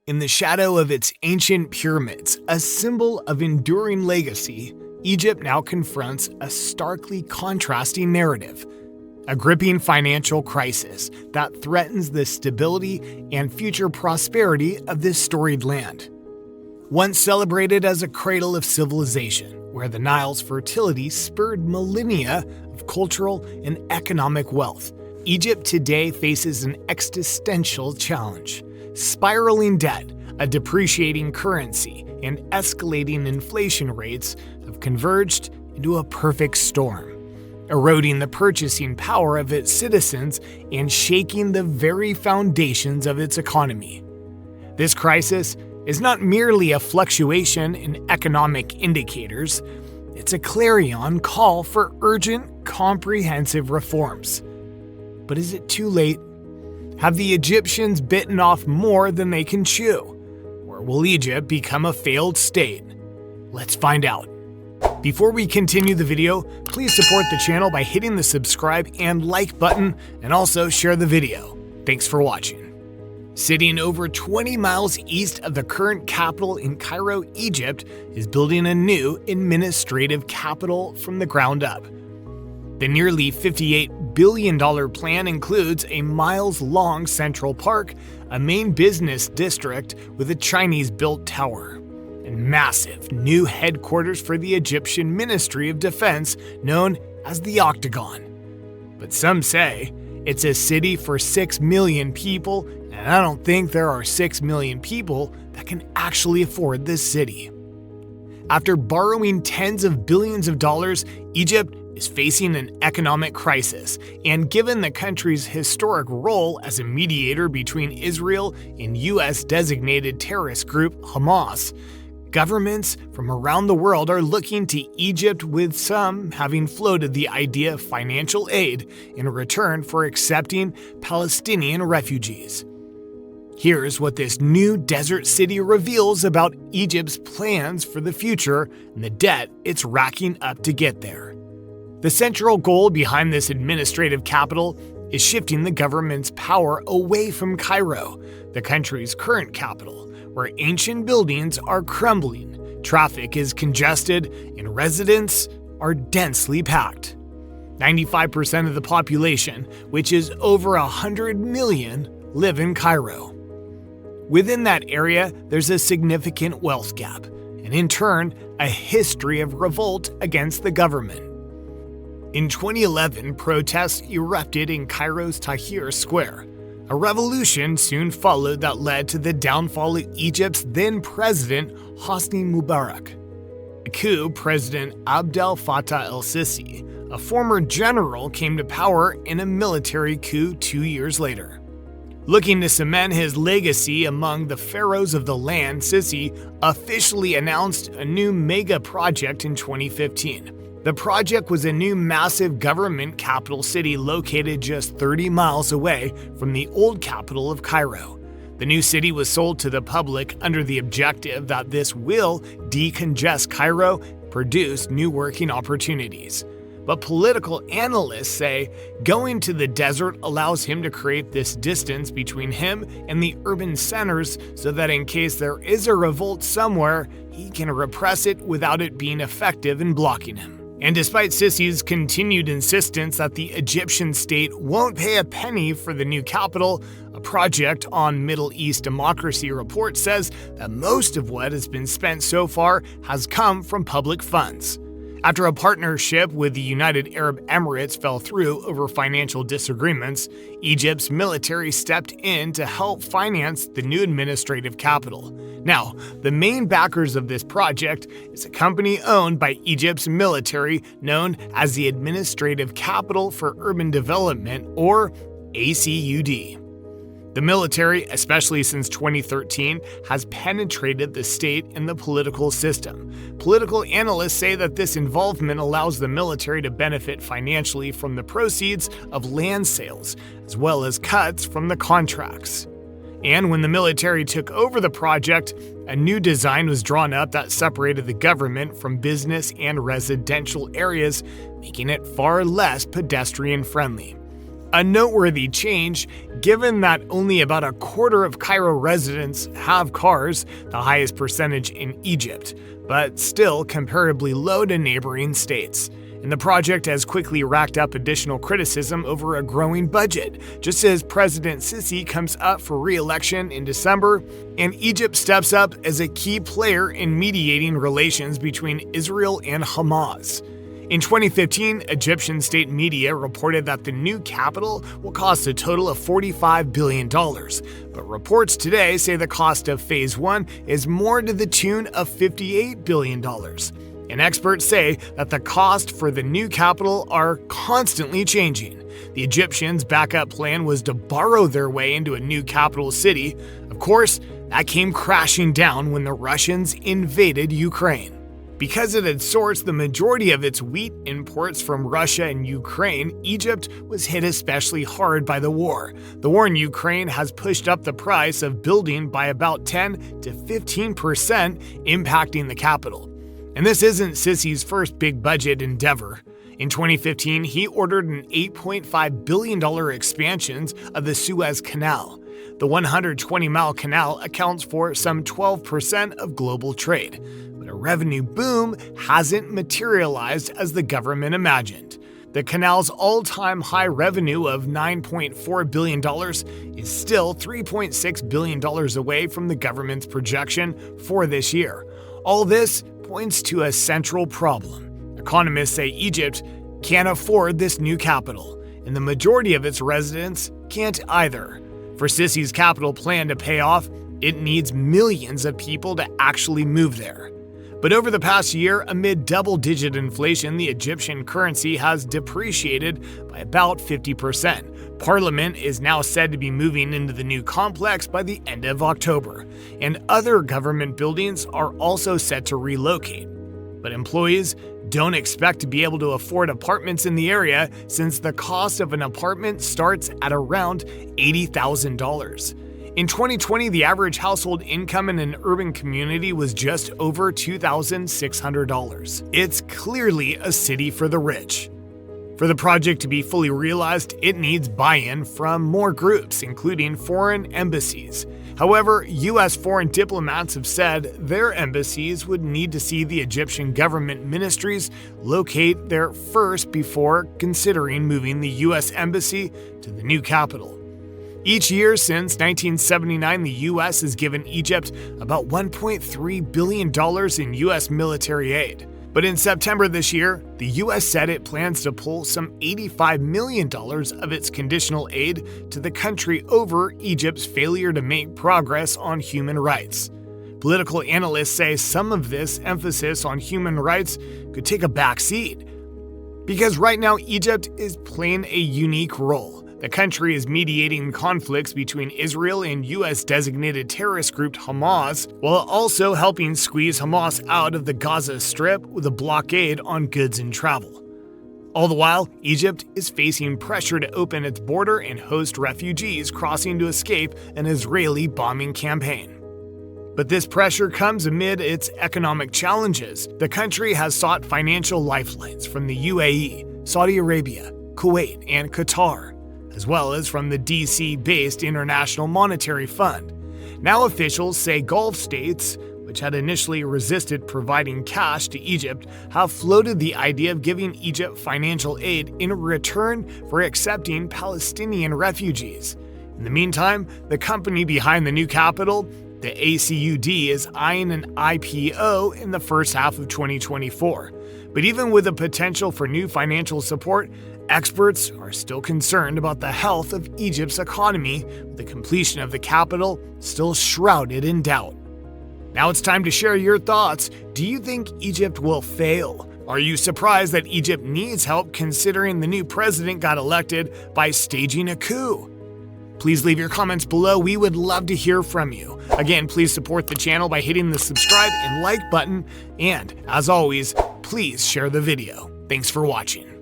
In the shadow of its ancient pyramids, a symbol of enduring legacy, Egypt now confronts a starkly contrasting narrative. A gripping financial crisis that threatens the stability and future prosperity of this storied land. Once celebrated as a cradle of civilization, where the Nile's fertility spurred millennia of cultural and economic wealth, Egypt today faces an existential challenge. Spiraling debt, a depreciating currency, and escalating inflation rates have converged into a perfect storm, eroding the purchasing power of its citizens and shaking the very foundations of its economy. This crisis is not merely a fluctuation in economic indicators, it's a clarion call for urgent, comprehensive reforms. But is it too late? Have the Egyptians bitten off more than they can chew? Or will Egypt become a failed state? Let's find out. Before we continue the video, please support the channel by hitting the subscribe and like button, and also share the video. Thanks for watching. Sitting over 20 miles east of the current capital in Cairo, Egypt, is building a new administrative capital from the ground up. The nearly $58 billion plan includes a miles-long central park, a main business district with a Chinese-built tower, and massive new headquarters for the Egyptian Ministry of Defense known as the Octagon. But some say it's a city for 6 million people, and I don't think there are 6 million people that can actually afford this city. After borrowing tens of billions of dollars, Egypt is facing an economic crisis, and given the country's historic role as a mediator between Israel and US-designated terrorist group Hamas, governments from around the world are looking to Egypt, with some having floated the idea of financial aid in return for accepting Palestinian refugees. Here's what this new desert city reveals about Egypt's plans for the future and the debt it's racking up to get there. The central goal behind this administrative capital is shifting the government's power away from Cairo, the country's current capital, where ancient buildings are crumbling, traffic is congested, and residents are densely packed. 95% of the population, which is over 100 million, live in Cairo. Within that area, there's a significant wealth gap, and in turn, a history of revolt against the government. In 2011, protests erupted in Cairo's Tahrir Square. A revolution soon followed that led to the downfall of Egypt's then-president Hosni Mubarak. A coup, President Abdel Fattah el-Sisi, a former general, came to power in a military coup 2 years later. Looking to cement his legacy among the pharaohs of the land, Sisi officially announced a new mega project in 2015. The project was a new massive government capital city located just 30 miles away from the old capital of Cairo. The new city was sold to the public under the objective that this will decongest Cairo, produce new working opportunities. But political analysts say going to the desert allows him to create this distance between him and the urban centers so that in case there is a revolt somewhere, he can repress it without it being effective in blocking him. And despite Sisi's continued insistence that the Egyptian state won't pay a penny for the new capital, a project on Middle East Democracy report says that most of what has been spent so far has come from public funds. After a partnership with the United Arab Emirates fell through over financial disagreements, Egypt's military stepped in to help finance the new administrative capital. Now, the main backers of this project is a company owned by Egypt's military known as the Administrative Capital for Urban Development, or ACUD. The military, especially since 2013, has penetrated the state and the political system. Political analysts say that this involvement allows the military to benefit financially from the proceeds of land sales, as well as cuts from the contracts. And when the military took over the project, a new design was drawn up that separated the government from business and residential areas, making it far less pedestrian-friendly. A noteworthy change, given that only about a quarter of Cairo residents have cars, the highest percentage in Egypt, but still comparably low to neighboring states. And the project has quickly racked up additional criticism over a growing budget, just as President Sisi comes up for re-election in December, and Egypt steps up as a key player in mediating relations between Israel and Hamas. In 2015, Egyptian state media reported that the new capital will cost a total of $45 billion, but reports today say the cost of Phase 1 is more to the tune of $58 billion. And experts say that the cost for the new capital are constantly changing. The Egyptians' backup plan was to borrow their way into a new capital city. Of course, that came crashing down when the Russians invaded Ukraine. Because it had sourced the majority of its wheat imports from Russia and Ukraine, Egypt was hit especially hard by the war. The war in Ukraine has pushed up the price of building by about 10 to 15%, impacting the capital. And this isn't Sisi's first big budget endeavor. In 2015, he ordered an $8.5 billion expansion of the Suez Canal. The 120-mile canal accounts for some 12% of global trade. But a revenue boom hasn't materialized as the government imagined. The canal's all-time high revenue of $9.4 billion is still $3.6 billion away from the government's projection for this year. All this points to a central problem. Economists say Egypt can't afford this new capital, and the majority of its residents can't either. For Sisi's capital plan to pay off, it needs millions of people to actually move there. But over the past year, amid double-digit inflation, the Egyptian currency has depreciated by about 50%. Parliament is now said to be moving into the new complex by the end of October, and other government buildings are also set to relocate. But employees don't expect to be able to afford apartments in the area since the cost of an apartment starts at around $80,000. In 2020, the average household income in an urban community was just over $2,600. It's clearly a city for the rich. For the project to be fully realized, it needs buy-in from more groups, including foreign embassies. However, U.S. foreign diplomats have said their embassies would need to see the Egyptian government ministries locate there first before considering moving the U.S. embassy to the new capital. Each year since 1979, the U.S. has given Egypt about $1.3 billion in U.S. military aid. But in September this year, the U.S. said it plans to pull some $85 million of its conditional aid to the country over Egypt's failure to make progress on human rights. Political analysts say some of this emphasis on human rights could take a back seat. Because right now, Egypt is playing a unique role. The country is mediating conflicts between Israel and U.S.-designated terrorist group Hamas, while also helping squeeze Hamas out of the Gaza Strip with a blockade on goods and travel. All the while, Egypt is facing pressure to open its border and host refugees crossing to escape an Israeli bombing campaign. But this pressure comes amid its economic challenges. The country has sought financial lifelines from the UAE, Saudi Arabia, Kuwait, and Qatar, as well as from the DC-based International Monetary Fund. Now officials say Gulf states, which had initially resisted providing cash to Egypt, have floated the idea of giving Egypt financial aid in return for accepting Palestinian refugees. In the meantime, the company behind the new capital, the ACUD, is eyeing an IPO in the first half of 2024. But even with the potential for new financial support, experts are still concerned about the health of Egypt's economy, with the completion of the capital still shrouded in doubt. Now it's time to share your thoughts. Do you think Egypt will fail? Are you surprised that Egypt needs help considering the new president got elected by staging a coup? Please leave your comments below. We would love to hear from you. Again, please support the channel by hitting the subscribe and like button. And as always, please share the video. Thanks for watching.